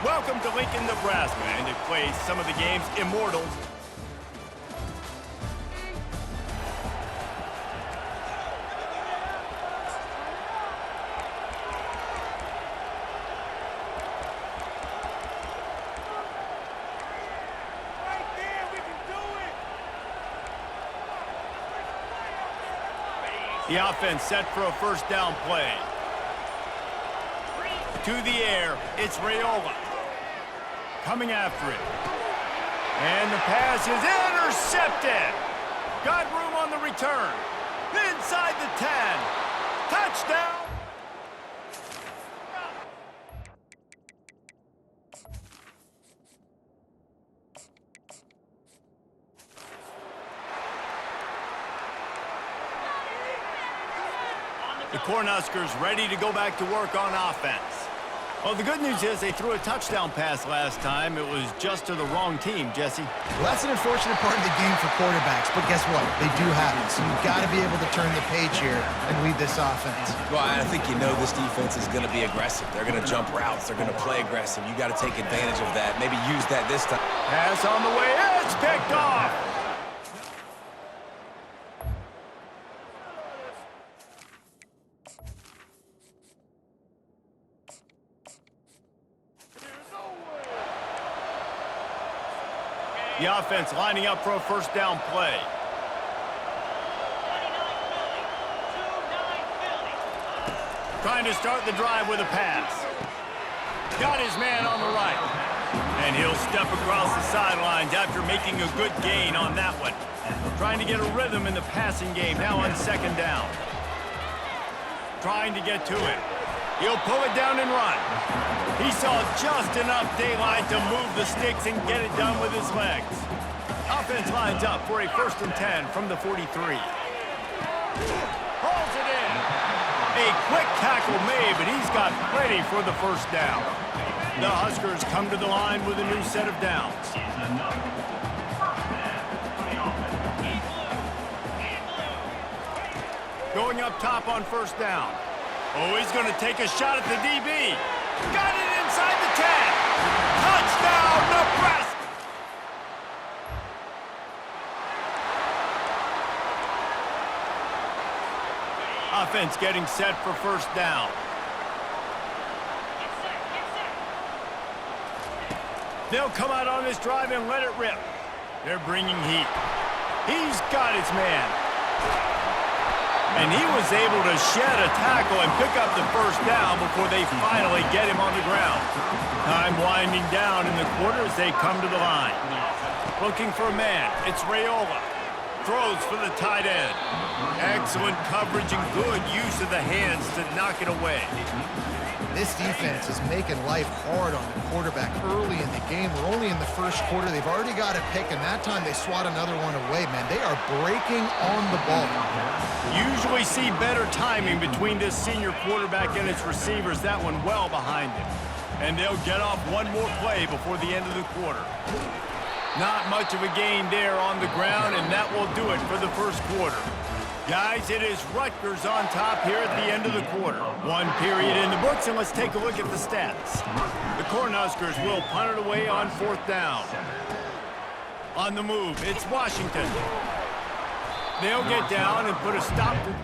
Welcome to Lincoln, Nebraska, and it plays some of the game's immortals. The offense set for a first down play. To the air, it's Raiola. Coming after it. And the pass is intercepted. Got room on the return. Inside the 10. Touchdown. The Cornhuskers ready to go back to work on offense. Well, the good news is they threw a touchdown pass last time. It was just to the wrong team, Jesse. Well, that's an unfortunate part of the game for quarterbacks, but guess what? They do happen, so you've got to be able to turn the page here and lead this offense. Well, I think you know this defense is going to be aggressive. They're going to jump routes. They're going to play aggressive. You got to take advantage of that. Maybe use that this time. Pass on the way. It's picked off. The offense lining up for a first down play. Trying to start the drive with a pass. Got his man on the right. And he'll step across the sidelines after making a good gain on that one. Trying to get a rhythm in the passing game now on second down. Trying to get to it. He'll pull it down and run. He saw just enough daylight to move the sticks and get it done with his legs. Offense lines up for a 1st and 10 from the 43. Holds it in. A quick tackle made, but he's got plenty for the first down. The Huskers come to the line with a new set of downs. Going up top on first down. Oh, he's going to take a shot at the DB. Got it inside the 10. Touchdown, Nebraska. Offense getting set for first down. They'll come out on this drive and let it rip. They're bringing heat. He's got his man. And he was able to shed a tackle and pick up the first down before they finally get him on the ground. Time winding down in the quarter as they come to the line. Looking for a man. It's Raiola. Throws for the tight end. Excellent coverage and good use of the hands to knock it away. This defense is making life hard on the quarterback early in the game. We're only in the first quarter. They've already got a pick, and that time they swat another one away, man. They are breaking on the ball. Usually see better timing between this senior quarterback and his receivers. That one well behind him. And they'll get off one more play before the end of the quarter. Not much of a gain there on the ground, and that will do it for the first quarter. Guys, it is Rutgers on top here at the end of the quarter. One period in the books, and let's take a look at the stats. The Cornhuskers will punt it away on 4th down. On the move, it's Washington. They'll get down and put a stop to...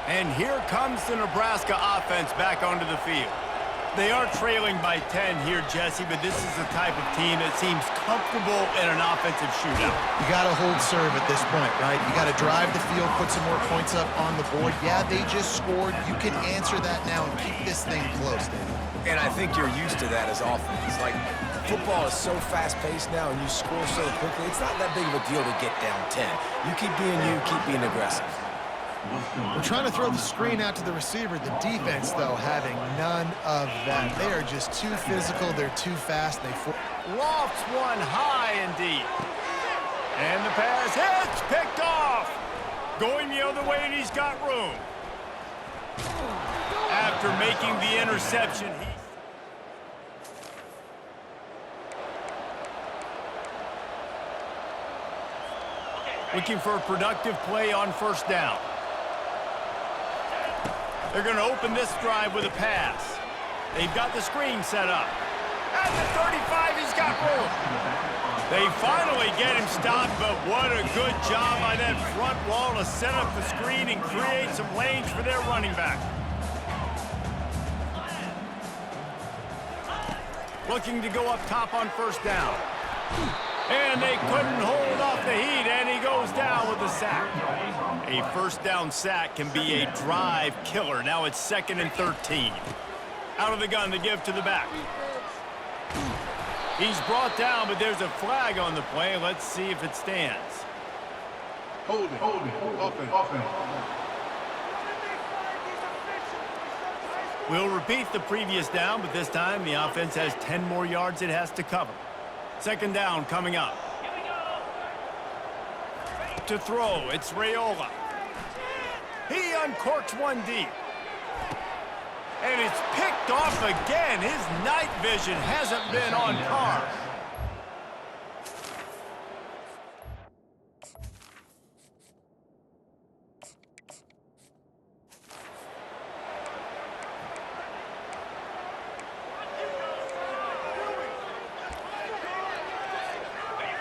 And here comes the Nebraska offense back onto the field. They are trailing by 10 here, Jesse, but this is the type of team that seems comfortable in an offensive shootout. You got to hold serve at this point, right? You got to drive the field, put some more points up on the board. Yeah, they just scored. You can answer that now and keep this thing close, Dave. And I think you're used to that as offense. Like, football is so fast-paced now and you score so quickly, it's not that big of a deal to get down 10. You keep being you, keep being aggressive. We're trying to throw the screen out to the receiver. The defense, though, having none of that. They are just too physical. They're too fast. They lofts one high and deep. And the pass hits, picked off. Going the other way, and he's got room. After making the interception, Looking for a productive play on first down. They're going to open this drive with a pass. They've got the screen set up. At the 35, he's got room. They finally get him stopped, but what a good job by that front wall to set up the screen and create some lanes for their running back. Looking to go up top on first down. And they couldn't hold off the heat, and he goes down with a sack. A first down sack can be a drive killer. Now it's 2nd and 13. Out of the gun to give to the back. He's brought down, but there's a flag on the play. Let's see if it stands. Hold it. Offense. We'll repeat the previous down, but this time the offense has 10 more yards it has to cover. 2nd down coming up. To throw, it's Raiola. He uncorks one deep. And it's picked off again. His night vision hasn't been on par.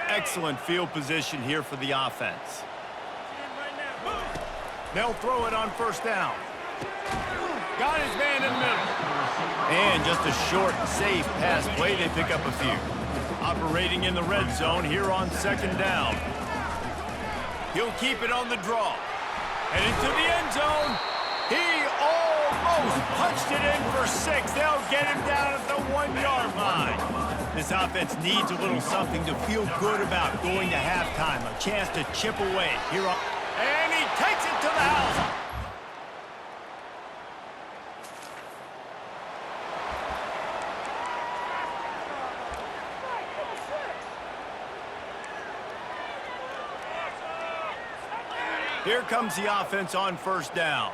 Excellent field position here for the offense. They'll throw it on first down. Got his man in the middle. And just a short, safe pass play. They pick up a few. Operating in the red zone here on 2nd down. He'll keep it on the draw. And into the end zone. He almost punched it in for 6. They'll get him down at the 1-yard line. This offense needs a little something to feel good about going to halftime. A chance to chip away here on. And he takes it to the house. Here comes the offense on first down.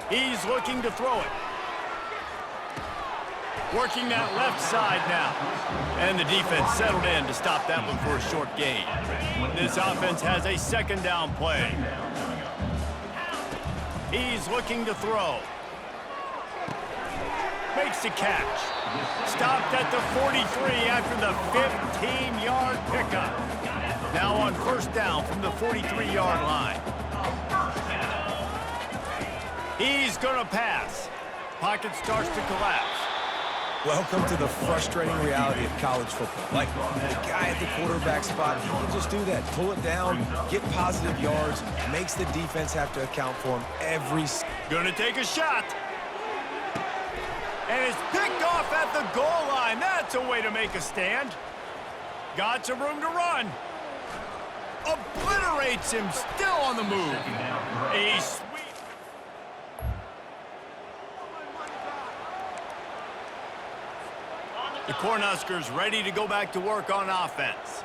He's looking to throw it. Working that left side now. And the defense settled in to stop that one for a short gain. This offense has a 2nd down play. He's looking to throw. Makes the catch. Stopped at the 43 after the 15-yard pickup. Now on first down from the 43-yard line. He's going to pass. Pocket starts to collapse. Welcome to the frustrating reality of college football. Like, the guy at the quarterback spot, he can just do that. Pull it down, get positive yards, makes the defense have to account for him every... Gonna take a shot. And it's picked off at the goal line. That's a way to make a stand. Got some room to run. Obliterates him, still on the move. A sweep. The Cornhuskers ready to go back to work on offense.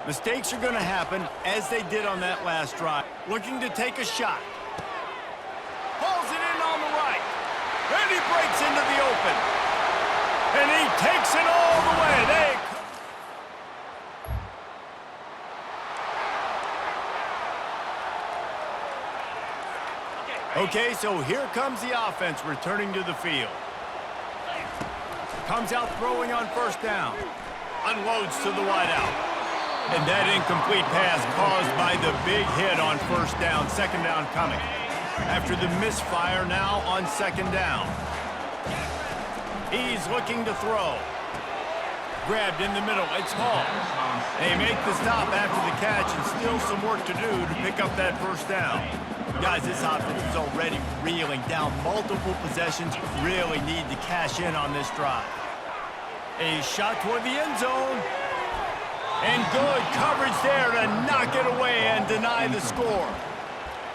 Mistakes are going to happen, as they did on that last drive. Looking to take a shot. Pulls it in on the right. And he breaks into the open. And he takes it all the way. Okay, so here comes the offense returning to the field. Comes out throwing on first down. Unloads to the wideout. And that incomplete pass caused by the big hit on first down. 2nd down coming. After the misfire now on 2nd down. He's looking to throw. Grabbed in the middle. It's Hall. They make the stop after the catch and still some work to do to pick up that first down. Guys, this offense is already reeling down multiple possessions. Really need to cash in on this drive. A shot toward the end zone. And good coverage there to knock it away and deny the score.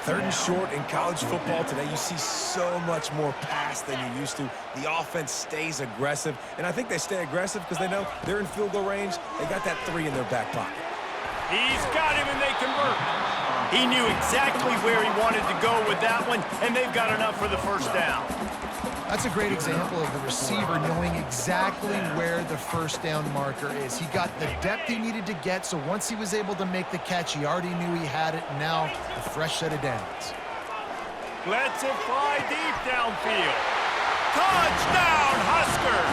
3rd and short in college football today, you see so much more pass than you used to. The offense stays aggressive, and I think they stay aggressive because they know they're in field goal range. They got that 3 in their back pocket. He's got him, and they convert. He knew exactly where he wanted to go with that one, and they've got enough for the first down. That's a great example of the receiver knowing exactly where the first down marker is. He got the depth he needed to get, so once he was able to make the catch, he already knew he had it, and now a fresh set of downs. Lets it fly deep downfield. Touchdown, Huskers!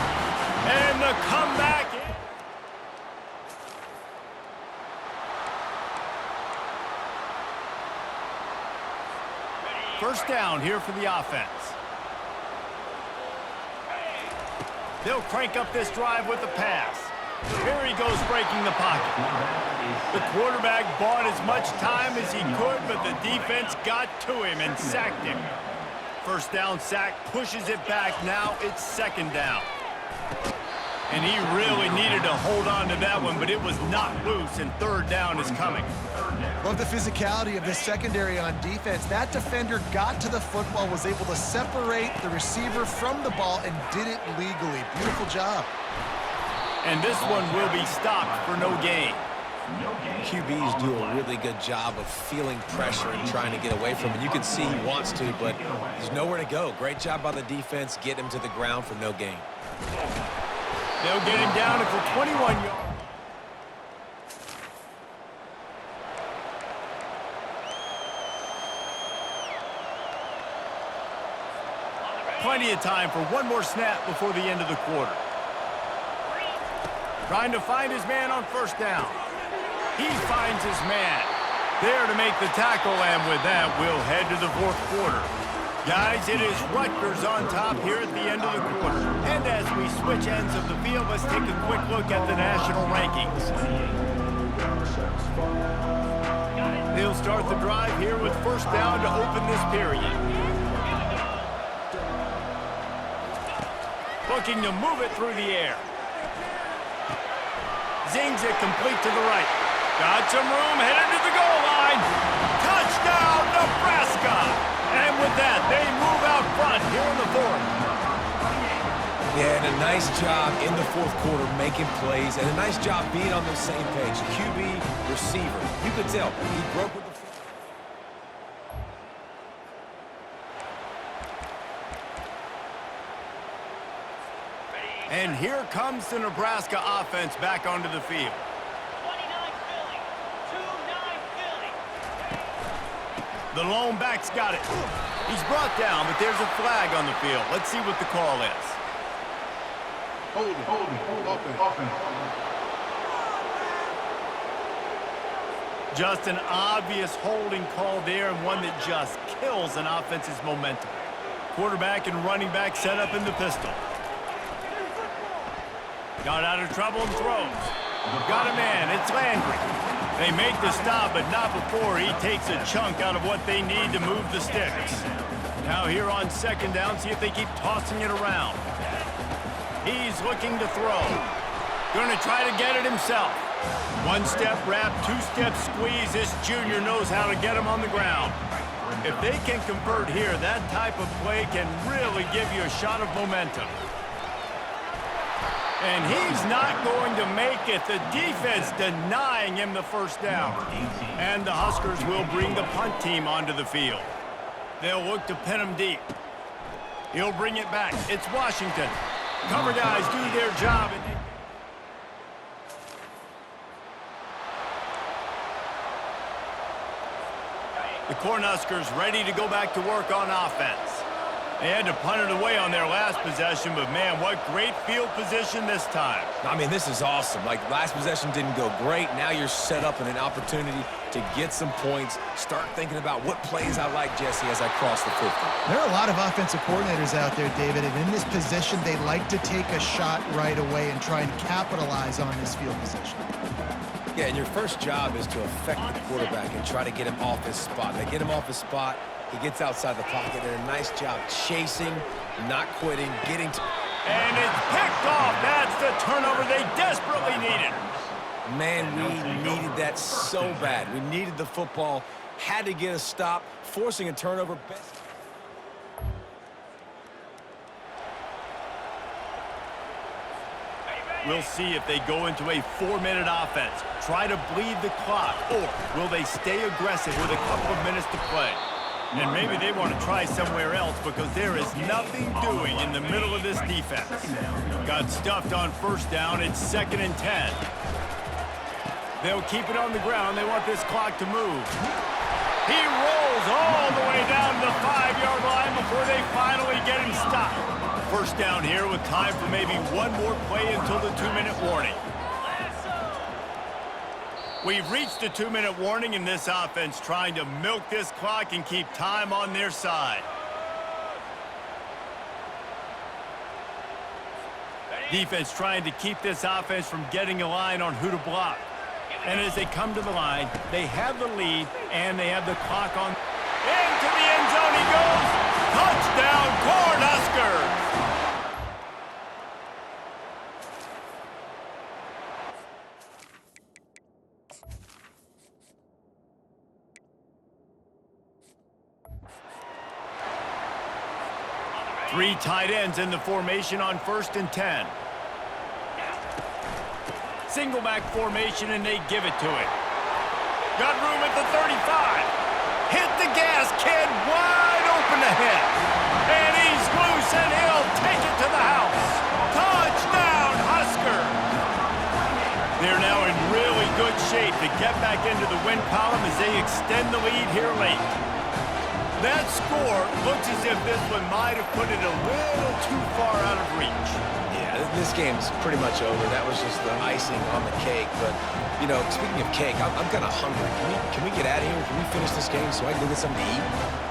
And the comeback. First down here for the offense. They'll crank up this drive with a pass. Here he goes breaking the pocket. The quarterback bought as much time as he could, but the defense got to him and sacked him. First down sack pushes it back. Now it's second down. And he really needed to hold on to that one, but it was knocked loose, and third down is coming. Love the physicality of this secondary on defense. That defender got to the football, was able to separate the receiver from the ball, and did it legally. Beautiful job. And this one will be stopped for no gain. QBs do a really good job of feeling pressure and trying to get away from it. You can see he wants to, but there's nowhere to go. Great job by the defense, get him to the ground for no gain. They'll get him down for 21 yards. Plenty of time for one more snap before the end of the quarter. Trying to find his man on first down. He finds his man. There to make the tackle, and with that, we'll head to the fourth quarter. Guys, it is Rutgers on top here at the end of the quarter. And as we switch ends of the field, let's take a quick look at the national rankings. They'll start the drive here with first down to open this period. Looking to move it through the air. Zings it complete to the right. Got some room, headed to the goal line. Touchdown, Nebraska! And with that, they move out front here in the fourth. Yeah, and a nice job in the fourth quarter making plays, and a nice job being on the same page. QB, receiver. You could tell he broke with the... And here comes the Nebraska offense back onto the field. 29 Philly. 2-9 Philly. The lone back's got it. He's brought down, but there's a flag on the field. Let's see what the call is. Holding, offense. Just an obvious holding call there, and one that just kills an offense's momentum. Quarterback and running back set up in the pistol. Got out of trouble and throws. Got a man, it's Landry. They make the stop, but not before he takes a chunk out of what they need to move the sticks. Now here on second down, see if they keep tossing it around. He's looking to throw. Gonna try to get it himself. One-step wrap, two-step squeeze. This junior knows how to get him on the ground. If they can convert here, that type of play can really give you a shot of momentum. And he's not going to make it. The defense denying him the first down. And the Huskers will bring the punt team onto the field. They'll look to pin him deep. He'll bring it back. It's Washington. Cover guys do their job. The Cornhuskers ready to go back to work on offense. They had to punt it away on their last possession, but man, what great field position this time. I mean, this is awesome. Like, last possession didn't go great. Now you're set up in an opportunity to get some points. Start thinking about what plays I like, Jesse, as I cross the 50. There are a lot of offensive coordinators out there, David, and in this position, they like to take a shot right away and try and capitalize on this field position. Yeah, and your first job is to affect the quarterback and try to get him off his spot. They get him off his spot. He gets outside the pocket, and a nice job chasing, not quitting, getting to... And it's picked off. That's the turnover they desperately needed. Man, we needed that so bad. We needed the football, had to get a stop, forcing a turnover. We'll see if they go into a 4-minute offense, try to bleed the clock, or will they stay aggressive with a couple of minutes to play. And maybe they want to try somewhere else because there is nothing doing in the middle of this defense. Got stuffed on first down. It's 2nd and 10. They'll keep it on the ground. They want this clock to move. He rolls all the way down to the 5-yard line before they finally get him stopped. First down here with time for maybe one more play until the 2-minute warning. We've reached the 2-minute warning in this offense, trying to milk this clock and keep time on their side. Defense trying to keep this offense from getting a line on who to block. And as they come to the line, they have the lead and they have the clock on. Into the end zone he goes. Touchdown, Cornhuskers! Three tight ends in the formation on 1st and 10. Single back formation, and they give it to him. Got room at the 35. Hit the gas, kid, wide open ahead. And he's loose, and he'll take it to the house. Touchdown, Huskers! They're now in really good shape to get back into the win column as they extend the lead here late. That score looks as if this one might have put it a little too far out of reach. Yeah, this game's pretty much over. That was just the icing on the cake. But, you know, speaking of cake, I'm kind of hungry. Can we get out of here? Can we finish this game so I can go get something to eat?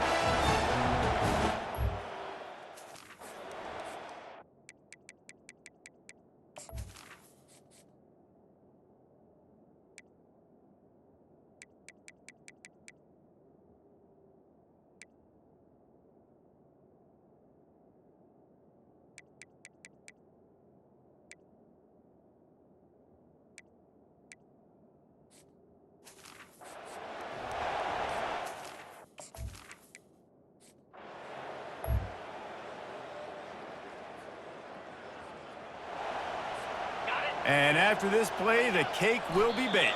And after this play, the cake will be baked.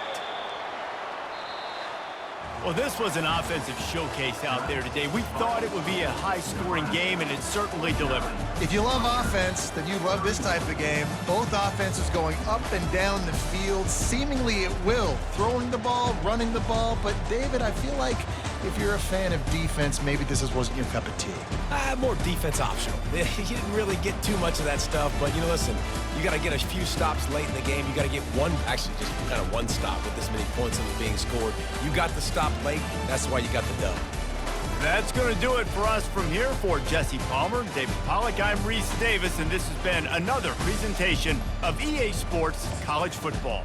Well, this was an offensive showcase out there today. We thought it would be a high-scoring game, and it certainly delivered. If you love offense, then you love this type of game. Both offenses going up and down the field, seemingly at will. Throwing the ball, running the ball. But, David, I feel like if you're a fan of defense, maybe this wasn't your cup of tea. More defense optional. You didn't really get too much of that stuff, but, you know, listen, you got to get a few stops late in the game. You got to get just kind of one stop with this many points that was being scored. You got the stop late. That's why you got the dub. That's going to do it for us from here. For Jesse Palmer, David Pollack, I'm Reese Davis, and this has been another presentation of EA Sports College Football.